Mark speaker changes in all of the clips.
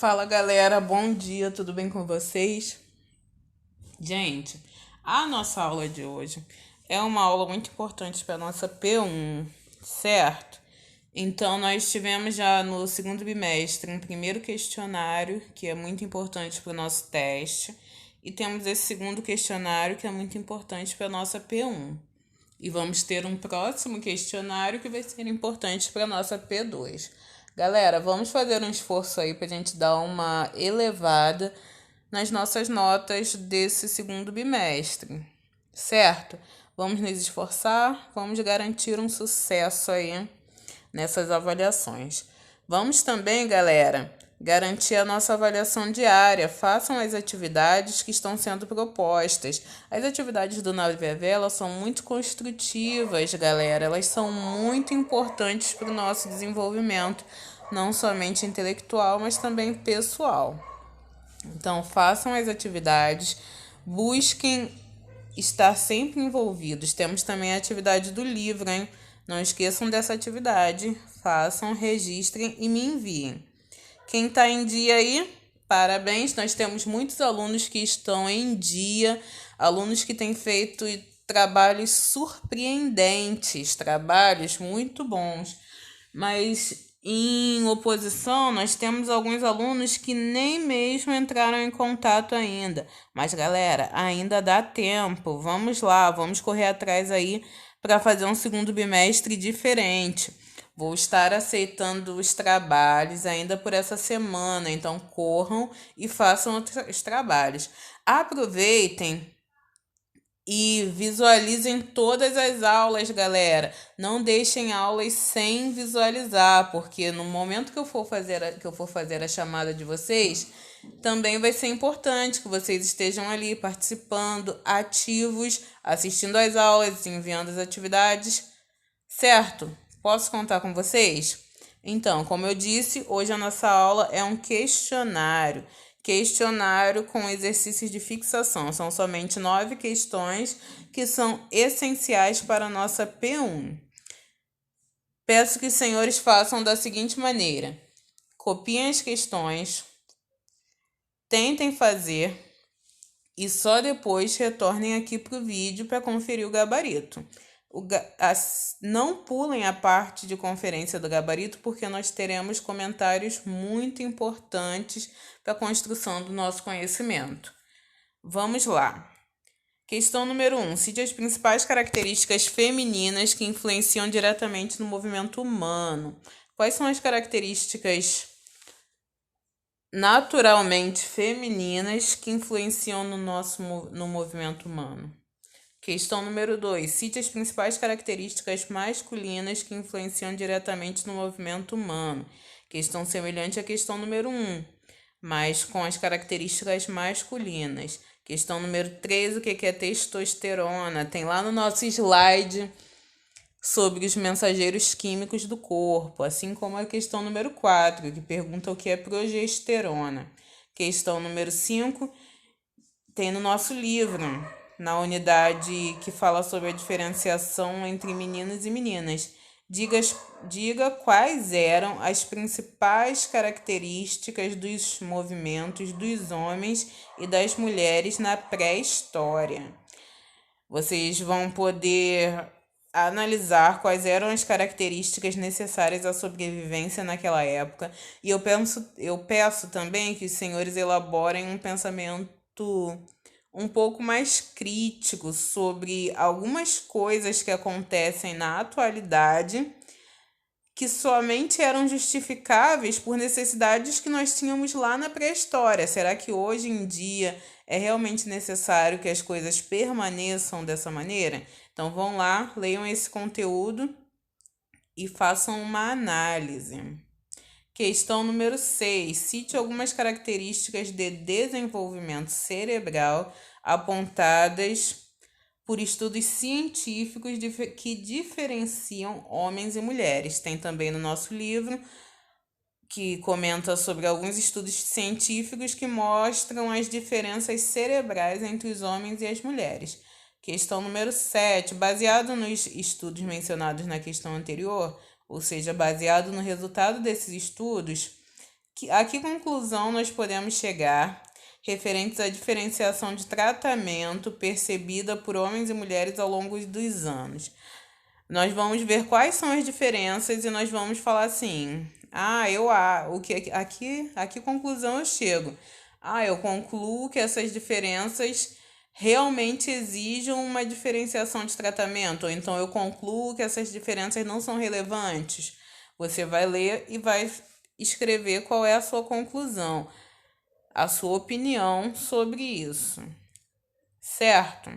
Speaker 1: Fala galera, bom dia, tudo bem com vocês? Gente, a nossa aula de hoje é uma aula muito importante para a nossa P1, certo? Então, nós tivemos já no segundo bimestre um primeiro questionário que é muito importante para o nosso teste, e temos esse segundo questionário que é muito importante para a nossa P1. E vamos ter um próximo questionário que vai ser importante para a nossa P2. Galera, vamos fazer um esforço aí para a gente dar uma elevada nas nossas notas desse segundo bimestre, certo? Vamos nos esforçar, vamos garantir um sucesso aí nessas avaliações. Vamos também, galera, garantir a nossa avaliação diária. Façam as atividades que estão sendo propostas. As atividades do NaVV, elas são muito construtivas, galera. Elas são muito importantes para o nosso desenvolvimento, não somente intelectual, mas também pessoal. Então, façam as atividades, busquem estar sempre envolvidos. Temos também a atividade do livro, hein? Não esqueçam dessa atividade. Façam, registrem e me enviem. Quem está em dia aí, parabéns. Nós temos muitos alunos que estão em dia, alunos que têm feito trabalhos surpreendentes, trabalhos muito bons. Mas em oposição, nós temos alguns alunos que nem mesmo entraram em contato ainda. Mas, galera, ainda dá tempo. Vamos lá, vamos correr atrás aí para fazer um segundo bimestre diferente. Vou estar aceitando os trabalhos ainda por essa semana, então corram e façam os trabalhos. Aproveitem e visualizem todas as aulas, galera. Não deixem aulas sem visualizar, porque no momento que eu for fazer a chamada de vocês, também vai ser importante que vocês estejam ali participando, ativos, assistindo às aulas, enviando as atividades, certo? Posso contar com vocês? Então, como eu disse, hoje a nossa aula é um questionário. Questionário com exercícios de fixação. São somente 9 questões que são essenciais para a nossa P1. Peço que os senhores façam da seguinte maneira: copiem as questões, tentem fazer e só depois retornem aqui para o vídeo para conferir o gabarito. Não pulem a parte de conferência do gabarito, porque nós teremos comentários muito importantes para a construção do nosso conhecimento. Vamos lá. Questão número 1. Cite as principais características femininas que influenciam diretamente no movimento humano. Quais são as características naturalmente femininas que influenciam no movimento humano? Questão número 2. Cite as principais características masculinas que influenciam diretamente no movimento humano. Questão semelhante à questão número 1, mas com as características masculinas. Questão número 3. O que é testosterona? Tem lá no nosso slide sobre os mensageiros químicos do corpo, assim como a questão número 4, que pergunta o que é progesterona. Questão número 5, tem no nosso livro, na unidade que fala sobre a diferenciação entre meninos e meninas. Diga quais eram as principais características dos movimentos dos homens e das mulheres na pré-história. Vocês vão poder analisar quais eram as características necessárias à sobrevivência naquela época. E eu peço também que os senhores elaborem um pensamento um pouco mais crítico sobre algumas coisas que acontecem na atualidade que somente eram justificáveis por necessidades que nós tínhamos lá na pré-história. Será que hoje em dia é realmente necessário que as coisas permaneçam dessa maneira? Então vão lá, leiam esse conteúdo e façam uma análise. Questão número 6. Cite algumas características de desenvolvimento cerebral apontadas por estudos científicos que diferenciam homens e mulheres. Tem também no nosso livro que comenta sobre alguns estudos científicos que mostram as diferenças cerebrais entre os homens e as mulheres. Questão número 7. Baseado nos estudos mencionados na questão anterior, ou seja, baseado no resultado desses estudos, A que conclusão nós podemos chegar referentes à diferenciação de tratamento percebida por homens e mulheres ao longo dos anos? Nós vamos ver quais são as diferenças e nós vamos falar assim: a que conclusão eu chego? Eu concluo que essas diferenças realmente exigem uma diferenciação de tratamento, ou então eu concluo que essas diferenças não são relevantes. Você vai ler e vai escrever qual é a sua conclusão, a sua opinião sobre isso, certo?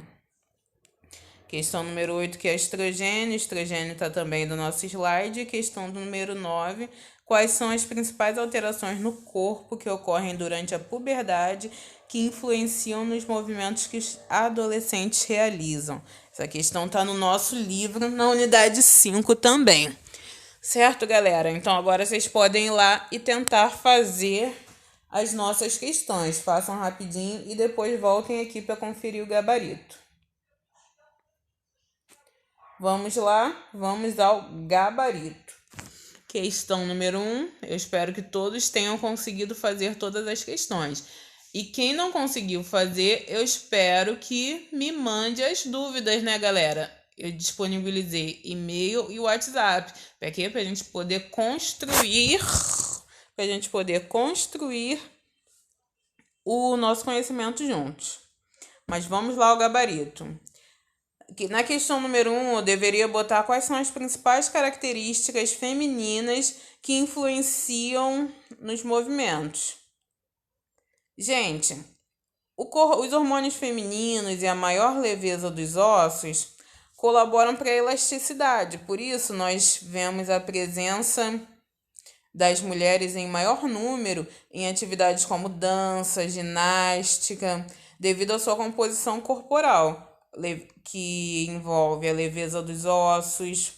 Speaker 1: Questão número 8, que é estrogênio. Estrogênio está também do nosso slide. Questão número 9, quais são as principais alterações no corpo que ocorrem durante a puberdade que influenciam nos movimentos que os adolescentes realizam? Essa questão está no nosso livro, na unidade 5 também. Certo, galera? Então agora vocês podem ir lá e tentar fazer as nossas questões. Façam rapidinho e depois voltem aqui para conferir o gabarito. Vamos lá, vamos ao gabarito. Questão número 1. Eu espero que todos tenham conseguido fazer todas as questões. E quem não conseguiu fazer, eu espero que me mande as dúvidas, né, galera? Eu disponibilizei e-mail e WhatsApp. Para quê? Para a gente poder construir o nosso conhecimento juntos. Mas vamos lá ao gabarito. Na questão número 1, eu deveria botar quais são as principais características femininas que influenciam nos movimentos. Gente, os hormônios femininos e a maior leveza dos ossos colaboram para a elasticidade. Por isso, nós vemos a presença das mulheres em maior número em atividades como dança, ginástica, devido à sua composição corporal, que envolve a leveza dos ossos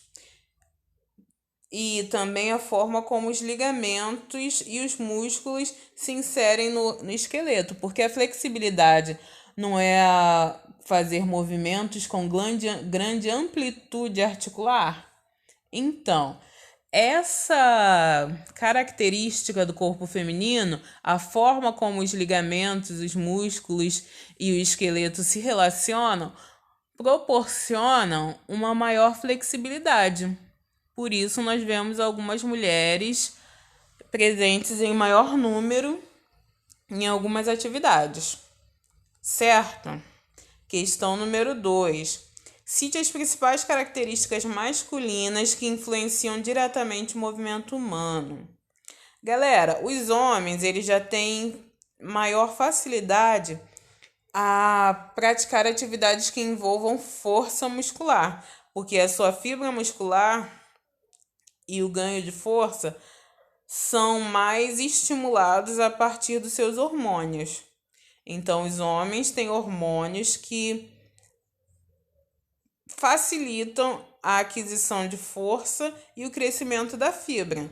Speaker 1: e também a forma como os ligamentos e os músculos se inserem no esqueleto, porque a flexibilidade não é fazer movimentos com grande amplitude articular. Então, essa característica do corpo feminino, a forma como os ligamentos, os músculos e o esqueleto se relacionam, proporcionam uma maior flexibilidade. Por isso, nós vemos algumas mulheres presentes em maior número em algumas atividades. Certo? Questão número 2. Cite as principais características masculinas que influenciam diretamente o movimento humano. Galera, os homens eles já têm maior facilidade a praticar atividades que envolvam força muscular, porque a sua fibra muscular e o ganho de força são mais estimulados a partir dos seus hormônios. Então, os homens têm hormônios que facilitam a aquisição de força e o crescimento da fibra.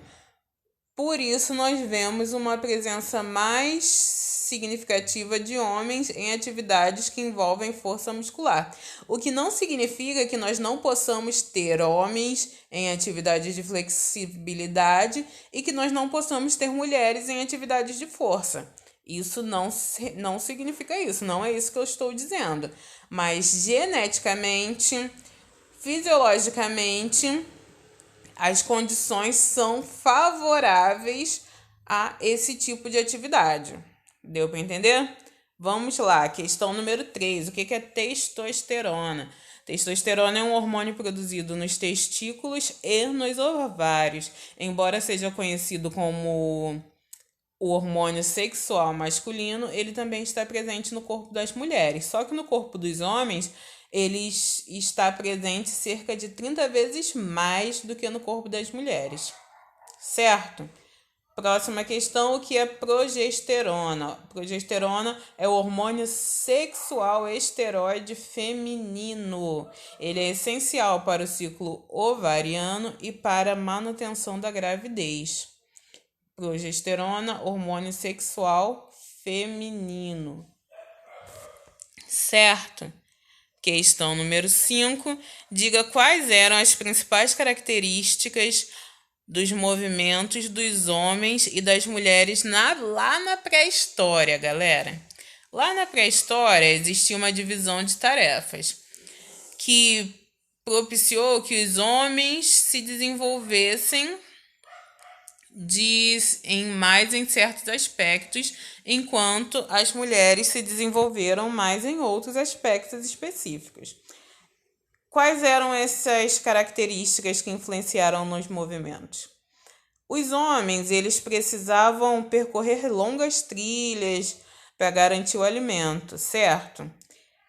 Speaker 1: Por isso, nós vemos uma presença mais significativa de homens em atividades que envolvem força muscular. O que não significa que nós não possamos ter homens em atividades de flexibilidade e que nós não possamos ter mulheres em atividades de força. Isso não significa isso, não é isso que eu estou dizendo. Mas geneticamente, fisiologicamente, as condições são favoráveis a esse tipo de atividade. Deu para entender? Vamos lá, questão número 3. O que é testosterona? Testosterona é um hormônio produzido nos testículos e nos ovários. Embora seja conhecido como o hormônio sexual masculino, ele também está presente no corpo das mulheres. Só que no corpo dos homens, ele está presente cerca de 30 vezes mais do que no corpo das mulheres. Certo? Próxima questão, o que é progesterona? Progesterona é o hormônio sexual esteroide feminino. Ele é essencial para o ciclo ovariano e para a manutenção da gravidez. Progesterona, hormônio sexual feminino. Certo? Questão número 5. Diga quais eram as principais características dos movimentos dos homens e das mulheres lá na pré-história, galera. Lá na pré-história existia uma divisão de tarefas que propiciou que os homens se desenvolvessem em certos aspectos, enquanto as mulheres se desenvolveram mais em outros aspectos específicos. Quais eram essas características que influenciaram nos movimentos? Os homens, eles precisavam percorrer longas trilhas para garantir o alimento, certo?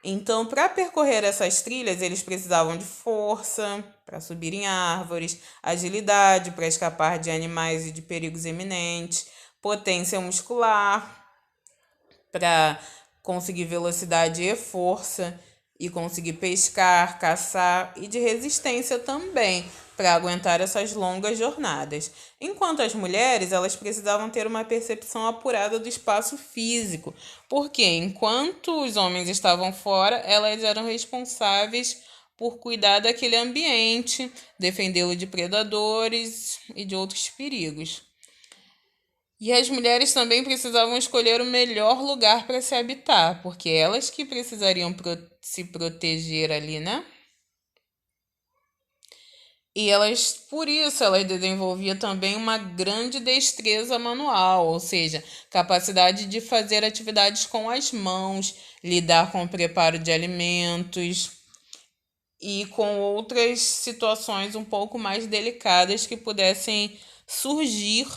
Speaker 1: Então, para percorrer essas trilhas, eles precisavam de força para subir em árvores, agilidade para escapar de animais e de perigos iminentes, potência muscular para conseguir velocidade e força e conseguir pescar, caçar, e de resistência também para aguentar essas longas jornadas. Enquanto as mulheres, elas precisavam ter uma percepção apurada do espaço físico, porque enquanto os homens estavam fora, elas eram responsáveis por cuidar daquele ambiente, defendê-lo de predadores e de outros perigos. E as mulheres também precisavam escolher o melhor lugar para se habitar, porque elas que precisariam se proteger ali, né? E por isso, elas desenvolviam também uma grande destreza manual, ou seja, capacidade de fazer atividades com as mãos, lidar com o preparo de alimentos e com outras situações um pouco mais delicadas que pudessem surgir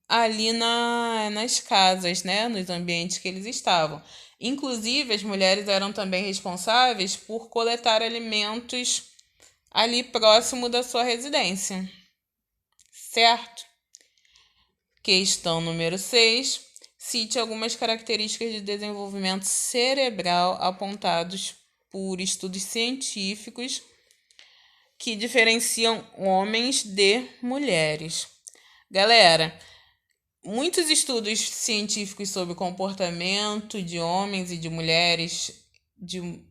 Speaker 1: ali nas casas, né, nos ambientes que eles estavam. Inclusive, as mulheres eram também responsáveis por coletar alimentos ali próximo da sua residência, certo? Questão número 6. Cite algumas características de desenvolvimento cerebral apontados por estudos científicos que diferenciam homens de mulheres. Galera, muitos estudos científicos sobre o comportamento de homens e de mulheres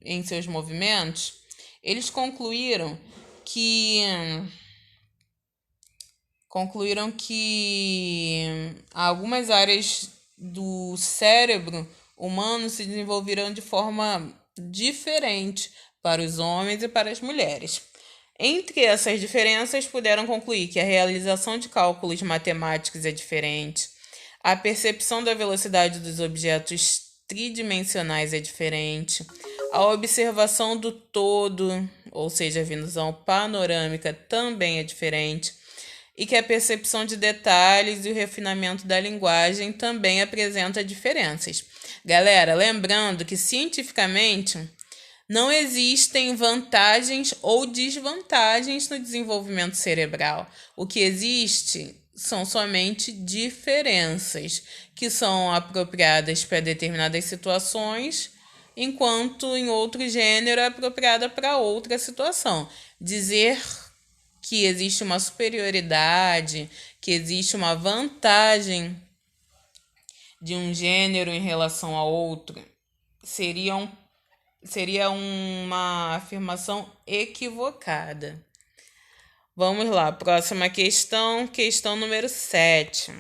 Speaker 1: em seus movimentos, eles concluíram que algumas áreas do cérebro humano se desenvolveram de forma diferente para os homens e para as mulheres. Entre essas diferenças, puderam concluir que a realização de cálculos matemáticos é diferente, a percepção da velocidade dos objetos tridimensionais é diferente, a observação do todo, ou seja, a visão panorâmica, também é diferente, e que a percepção de detalhes e o refinamento da linguagem também apresenta diferenças. Galera, lembrando que cientificamente não existem vantagens ou desvantagens no desenvolvimento cerebral. O que existe são somente diferenças que são apropriadas para determinadas situações, enquanto em outro gênero é apropriada para outra situação. Dizer que existe uma superioridade, que existe uma vantagem de um gênero em relação a outro, seria uma afirmação equivocada. Vamos lá, próxima questão, questão número 7.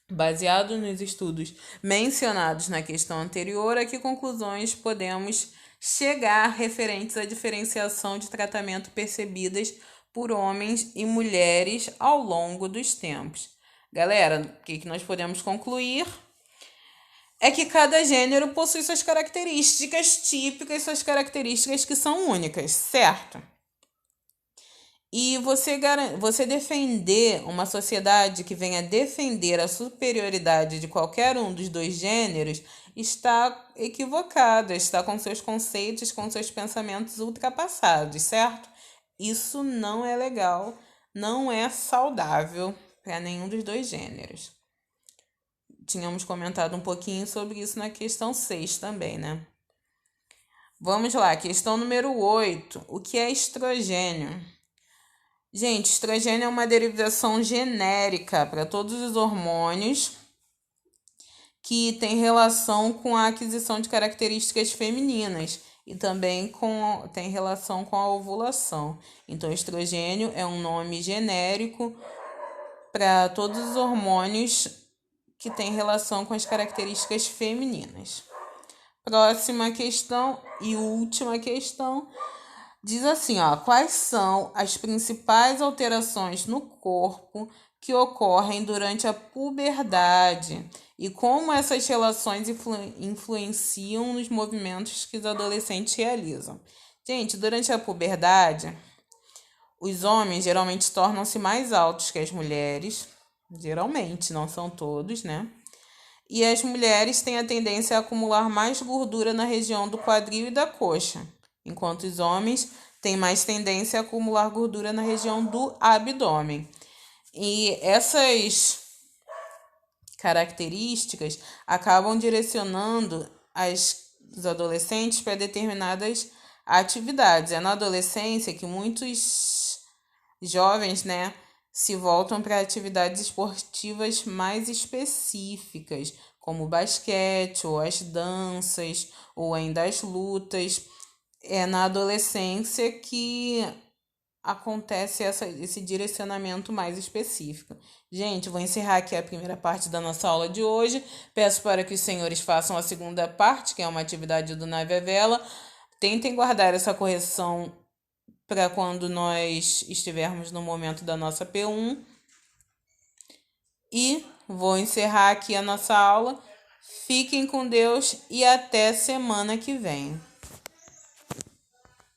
Speaker 1: Baseado nos estudos mencionados na questão anterior, a que conclusões podemos chegar referentes à diferenciação de tratamento percebidas por homens e mulheres ao longo dos tempos? Galera, o que nós podemos concluir é que cada gênero possui suas características típicas, suas características que são únicas, certo? E você defender uma sociedade que venha defender a superioridade de qualquer um dos dois gêneros está equivocada, está com seus conceitos, com seus pensamentos ultrapassados, certo? Isso não é legal, não é saudável para nenhum dos dois gêneros. Tínhamos comentado um pouquinho sobre isso na questão 6 também, né? Vamos lá, questão número 8. O que é estrogênio? Gente, estrogênio é uma derivação genérica para todos os hormônios que tem relação com a aquisição de características femininas. e também tem relação com a ovulação. Então, estrogênio é um nome genérico para todos os hormônios que têm relação com as características femininas. Próxima questão e última questão diz assim, ó, quais são as principais alterações no corpo que ocorrem durante a puberdade e como essas relações influenciam nos movimentos que os adolescentes realizam. Gente, durante a puberdade, os homens geralmente tornam-se mais altos que as mulheres, geralmente, não são todos, né? E as mulheres têm a tendência a acumular mais gordura na região do quadril e da coxa, enquanto os homens têm mais tendência a acumular gordura na região do abdômen. E essas características acabam direcionando os adolescentes para determinadas atividades. É na adolescência que muitos jovens, né, se voltam para atividades esportivas mais específicas, como o basquete, ou as danças, ou ainda as lutas. É na adolescência que acontece esse direcionamento mais específico. Gente, vou encerrar aqui a primeira parte da nossa aula de hoje. Peço para que os senhores façam a segunda parte, que é uma atividade do Nave à Vela. Tentem guardar essa correção para quando nós estivermos no momento da nossa P1. E vou encerrar aqui a nossa aula. Fiquem com Deus e até semana que vem.